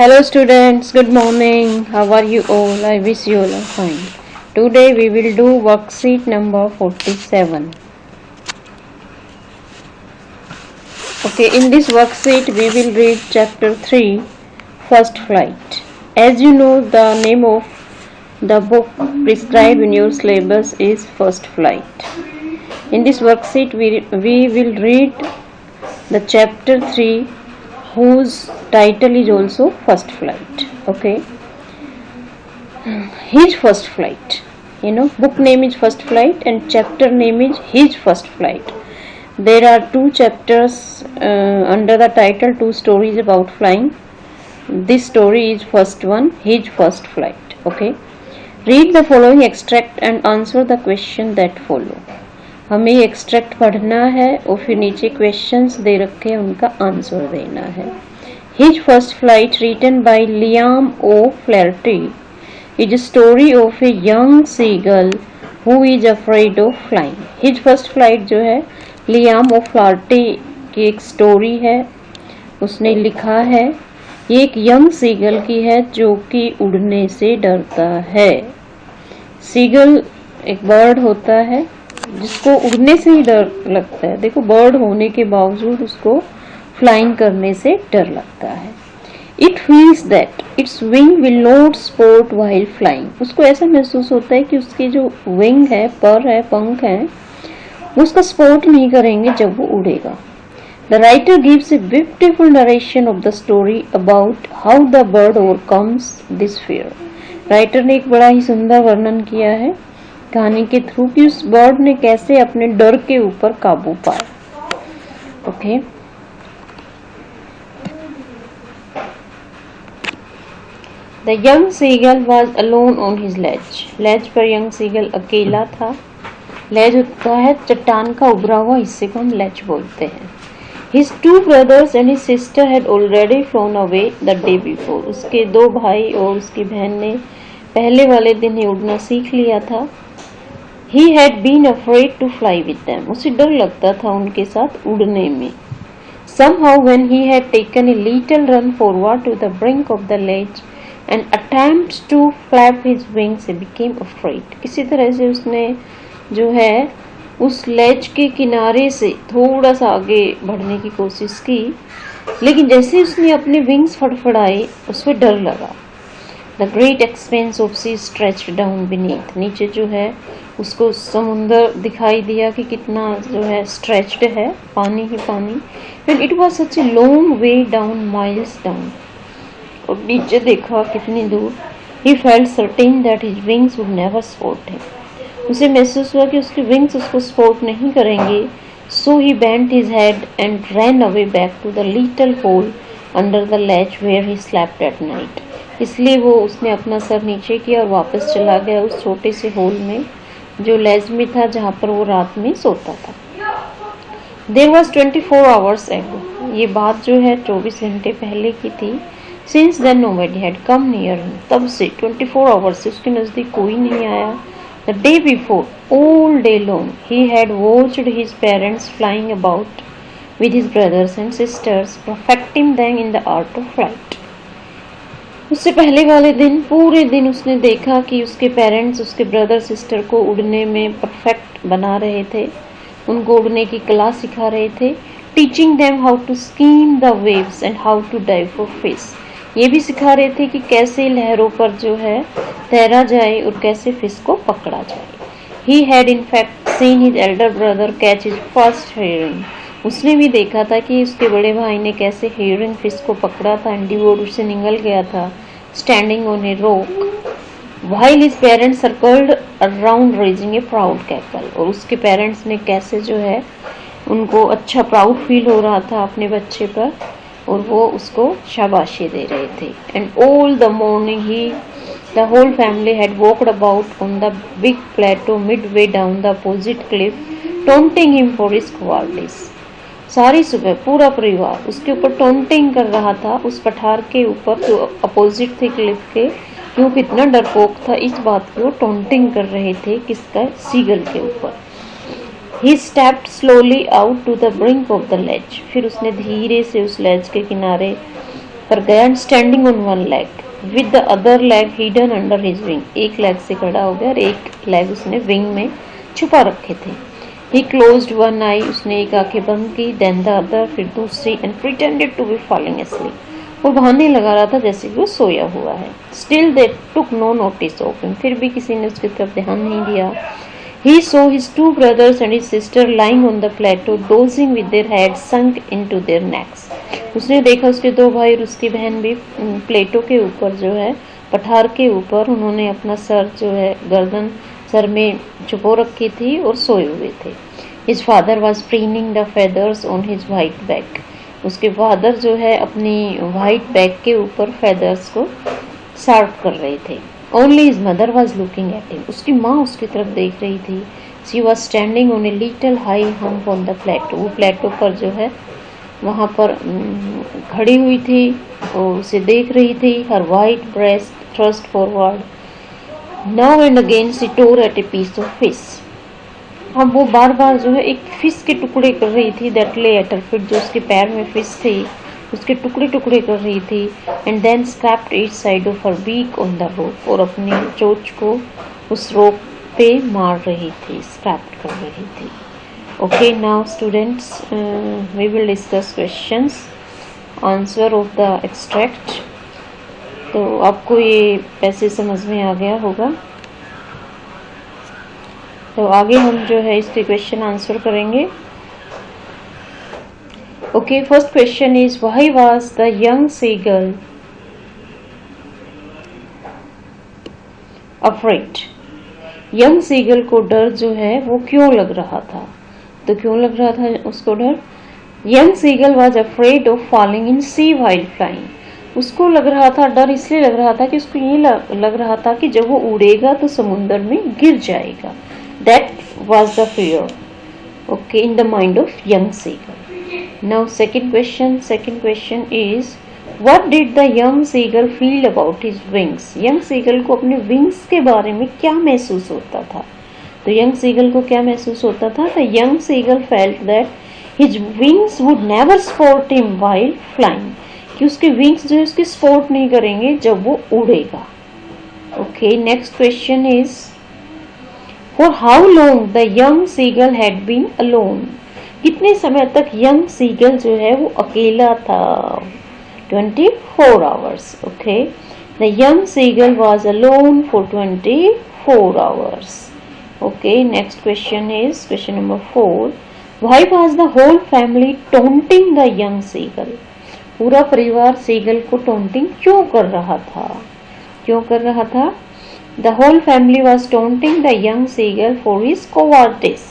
Hello students, good morning. How are you all? I wish you all are fine. Today we will do worksheet number 47. Okay, in this worksheet we will read chapter 3, First Flight. As you know, the name of the book prescribed in your syllabus is First Flight. In this worksheet we will read the chapter 3 whose title is also First Flight. Okay, his first flight, book name is First Flight and chapter name is His First Flight. There are two chapters under the title, two stories about flying. This story is first one, His First Flight. Okay, read the following extract and answer the question that follow. हमें extract पढ़ना है और फिर नीचे questions दे रखे हैं, उनका answer देना है. His first flight written by Liam O'Flaherty is a story of a young seagull who is afraid of flying. His first flight जो है लियाम ओ फ्लैर्टी की एक स्टोरी है, उसने लिखा है. ये एक यंग सीगल की है जो कि उड़ने से डरता है. सीगल एक बर्ड होता है जिसको उड़ने से ही डर लगता है. देखो, बर्ड होने के बावजूद उसको फ्लाइंग करने से डर लगता है. It feels that it's wing will not sport while flying. उसको ऐसा महसूस होता है कि उसकी जो विंग है, पर है, पंख है, उसका स्पोर्ट नहीं करेंगे जब वो उड़ेगा. The writer gives a beautiful narration of the story about how the bird overcomes this fear. Writer ने एक बड़ा ही सुंदर वर्णन किया है कहानी के थ्रू कि उस बर्ड ने कैसे अपने डर के ऊपर काबू पाया. Okay, the young seagull was alone on his ledge. Ledge पर यंग सीगल अकेला था. लेज होता है चट्टान का उभरा हुआ हिस्से को हम लेज बोलते हैं. His two brothers and his sister had already phloem away the day before. उसके दो भाई और उसकी बहन ने पहले वाले दिन ही उड़ना सीख लिया था. He had been afraid to fly with them. उसे डर लगता था उनके साथ उड़ने में. Somehow when he had taken a little run forward to the brink of the ledge and attempts to flap his wings, he became afraid. किसी तरह से उसने जो है उस लेज के किनारे से थोड़ा सा आगे बढ़ने की कोशिश की, लेकिन जैसे उसने अपने विंग्स फड़फड़ाए उसको डर लगा. The great expanse of sea stretched down beneath. नीचे जो है उसको समुंदर दिखाई दिया कि कितना जो है स्ट्रेच्ड है, पानी ही पानी. And it was such a long way down, miles down. और नीचे देखा कितनी दूर. He felt certain that his wings would never support him. उसे महसूस हुआ कि उसके विंग्स उसको सपोर्ट नहीं करेंगे. So he bent his head and ran away back to the little hole under the ledge where he slept at night. इसलिए वो उसने अपना सर नीचे किया और वापस चला गया उस छोटे से होल में जो लेज में था, जहाँ पर वो रात में सोता था. There was 24 hours ago. ये बात जो है 24 घंटे पहले की थी. Since then nobody had come near him. तब से 24 hours से उसके नज़दीक कोई नहीं आया. The day before, all day long, he had watched his parents flying about with his brothers and sisters, perfecting them in the art of flight. उससे पहले वाले दिन पूरे दिन उसने देखा कि उसके पेरेंट्स उसके ब्रदर सिस्टर को उड़ने में परफेक्ट बना रहे थे, उनको उड़ने की कला सिखा रहे थे. Teaching them how to skim the waves and how to dive for fish. ये भी सिखा रहे थे कि कैसे लहरों पर जो है तैरा जाए और कैसे फिश को पकड़ा जाए. He had in fact seen his Elder brother catch his first herring. उसने भी देखा था कि उसके बड़े भाई ने कैसे हेरिंग फिश को पकड़ा था. एंड डिवोर्ड उससे निगल गया था standing on a rock while his parents circled around raising A proud cackle. और उसके पेरेंट्स ने कैसे जो है उनको अच्छा प्राउड फील हो रहा था अपने बच्चे पर और वो उसको शाबाशी दे रहे थे. And all the morning the whole family had walked about on the big plateau midway down the opposite cliff taunting him for his qualities. सारी सुबह पूरा परिवार उसके ऊपर टॉन्टिंग कर रहा था उस पठार के ऊपर जो अपोजिट थे क्लिफ के, कि वो कितना डरपोक था. इस बात की वो टॉन्टिंग कर रहे थे किसका, सीगल के ऊपर. He stepped slowly out to the brink of the ledge. फिर उसने धीरे से उस लेज के किनारे पर गया and standing on one leg with the other leg hidden under his wing, एक लेग से खड़ा हो गया और एक लेग उसने विंग में छुपा रखे थे। ही क्लोज्ड वन आई, उसने एक आंखें बंद की, देन द अदर, फिर दूसरी, and pretended to be falling asleep, वो बहाने लगा रहा था जैसे कि वो सोया हुआ है। Still they took no notice of him, फिर भी किसी ने उसकी तरफ ध्यान नहीं दिया। He saw his two brothers and his sister lying on the plateau, dozing with their heads sunk into their necks. उसने देखा उसके दो भाई और उसकी बहन भी प्लेटो के ऊपर जो है, पठार के ऊपर, उन्होंने अपना सर जो है गर्दन सर में छुपो रखी थी और सोए हुए थे। His father was preening the feathers on his white back. उसके फादर जो है अपनी वाइट बैक के ऊपर फेदर्स को शार्प कर रहे थे। Only his mother was looking at him. उसकी माँ उसकी तरफ देख रही थी। She was standing on a little high hump on the plateau. वो प्लेटो पर जो है वहाँ पर खड़ी हुई थी और उसे देख रही थी। Her white breast thrust forward. Now and again she tore at a piece of fish. अब वो बार बार जो है एक फिश के टुकड़े कर रही थी। That lay at her feet, जो उसके पैर में फिश थी उसके टुकड़े टुकड़े कर रही थी। And then scraped each side of her beak on the rope, और अपनी चोंच को उस रोप पे मार रही थी, स्क्रैप्ड कर रही थी। Okay, now students we will discuss questions, answer of the extract. तो आपको ये पैसे समझ में आ गया होगा। तो आगे हम जो है इसके क्वेश्चन आंसर करेंगे। Okay, first question is, why was the young seagull afraid? Young seagull को डर जो है वो क्यों लग रहा था? तो क्यों लग रहा था उसको डर? Young seagull was afraid of falling in sea while flying. उसको लग रहा था, डर इसलिए लग रहा था कि उसको ये लग रहा था कि जब वो उड़ेगा तो समुद्र में गिर जाएगा। That was the fear, okay, in the mind of young seagull. Now second question is, what did the young seagull feel about his wings? Young seagull को अपने wings के बारे में क्या महसूस होता था? तो young seagull को क्या महसूस होता था? The young seagull felt that his wings would never support him while flying. कि उसके wings जो है उसकी support नहीं करेंगे जब वो उड़ेगा। Okay, next question is, for how long the young seagull had been alone? कितने समय तक यंग सीगल जो है वो अकेला था? 24 hours. Okay, the young seagull was alone for 24 hours. Okay, next question is question number 4. Why was the whole family taunting the young seagull? पूरा परिवार सीगल को टोंटिंग क्यों कर रहा था? क्यों कर रहा था? The whole family was taunting the young seagull for his cowardice.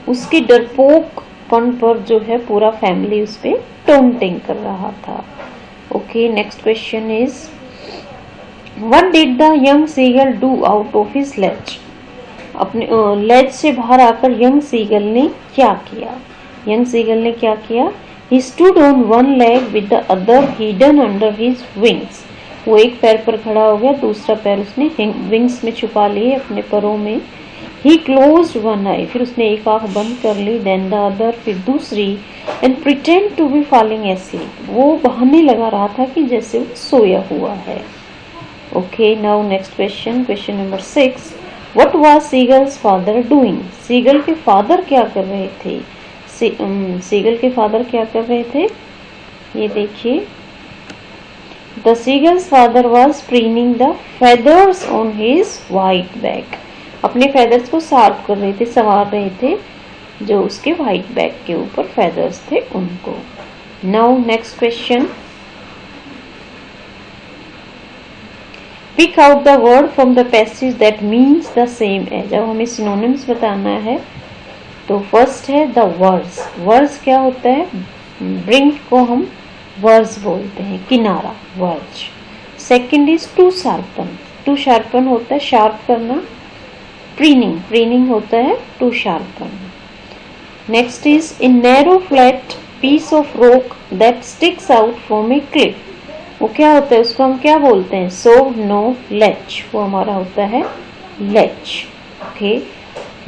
उसके डरपोक पर जो है पूरा फैमिली उस पे टोंटिंग कर रहा था। Okay, next question is, what did the young seagull do out of his ledge? अपने लेज से बाहर आकर यंग सीगल ने क्या किया? यंग सीगल ने क्या किया? He stood on one leg with the other hidden under his wings. वो एक पैर पर खड़ा हो गया, दूसरा पैर उसने विंग्स में छुपा लिए, अपने परों में। He closed one eye, फिर उसने एक आंख बंद कर ली, then the other, फिर दूसरी, and pretend to be falling asleep. वो बहाने लगा रहा था कि जैसे वो सोया हुआ है। Okay, now next question number 6. What was Seagull's father doing? Seagull के फादर क्या कर रहे थे? Seagull के फादर क्या कर रहे थे? ये देखिए, The Seagull's father was preening the feathers on his white back. अपने फेदर्स को शार्प कर रहे थे, संवार रहे थे, जो उसके व्हाइट बैक के ऊपर फेदर्स थे उनको। Now next question, pick out the word from the passage that means the same as. अब हमें सिनोनिम्स बताना है, तो फर्स्ट है द वर्स। वर्स क्या होता है? ब्रिंक को हम वर्स बोलते हैं, किनारा, verge. Second is to sharpen. To sharpen होता है शार्प करना। प्रीनिंग होता है to sharpen. Next is in narrow flat piece of rock that sticks out from a cliff. वो क्या होता है? उसको हम क्या बोलते हैं? So no ledge. वो हमारा होता है ledge. Okay,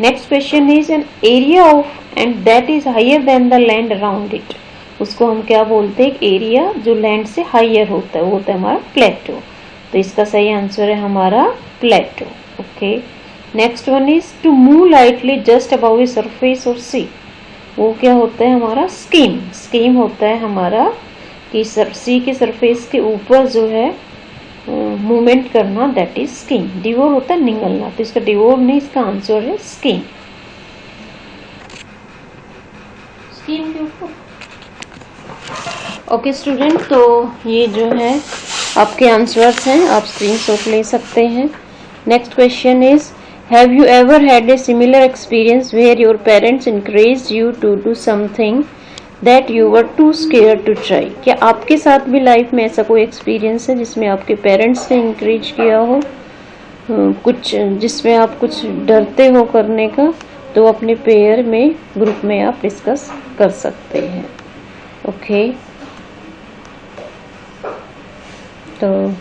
next question is an area of and that is higher than the land around it. उसको हम क्या बोलते हैं, एक एरिया जो लैंड से हाइयर होता है वो होता है हमारा प्लेटो। तो इसका सही आंसर है हमारा plateau. Okay, next one is to move lightly just about a surface और सी, वो क्या होता है हमारा स्कीम। स्कीम होता है हमारा कि सी के सरफेस के ऊपर जो है मूवमेंट करना, दैट इज स्कीम। डिवोर होता है निगलना, तो इसका डिवोर नहीं, इसका आंसर है स्कीम। स्कीम के ऊपर। ओके स्टूडेंट, तो ये जो है आपके आंसर्स हैं, आप स्क्रीनशॉट ले सकते हैं। Next question is have you ever had a similar experience where your parents encouraged you to do something that you were too scared to try? क्या आपके साथ भी लाइफ में ऐसा कोई एक्सपीरियंस है जिसमें आपके पेरेंट्स ने इंकरेज किया हो कुछ, जिसमें आप कुछ डरते हो करने का, तो अपने पेयर में ग्रुप में आप डिस्कस कर सकते हैं। ओके, तो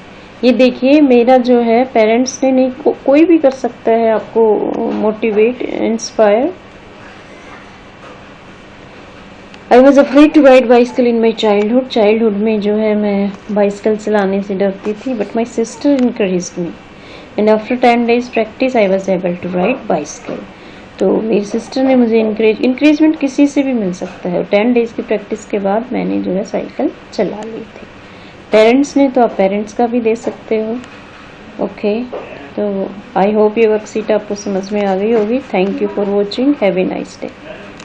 ये देखिए मेरा जो है पेरेंट्स ने नहीं, कोई भी कर सकता है आपको motivate, inspire. I was afraid to ride bicycle in my childhood. Childhood में जो है मैं बाइसिकल चलाने से डरती थी, but my sister encouraged me and after 10 days practice I was able to ride bicycle. तो मेरी सिस्टर ने मुझे इंकरेजमेंट किसी से भी मिल सकता है, 10 days की प्रैक्टिस के बाद मैंने जो है साइकिल चला ली थी। पेरेंट्स ने तो आप पेरेंट्स का भी दे सकते हो। ओके, तो आई होप ये वर्कशीट आपको समझ में आ गई होगी। Thank you for watching, have a nice day.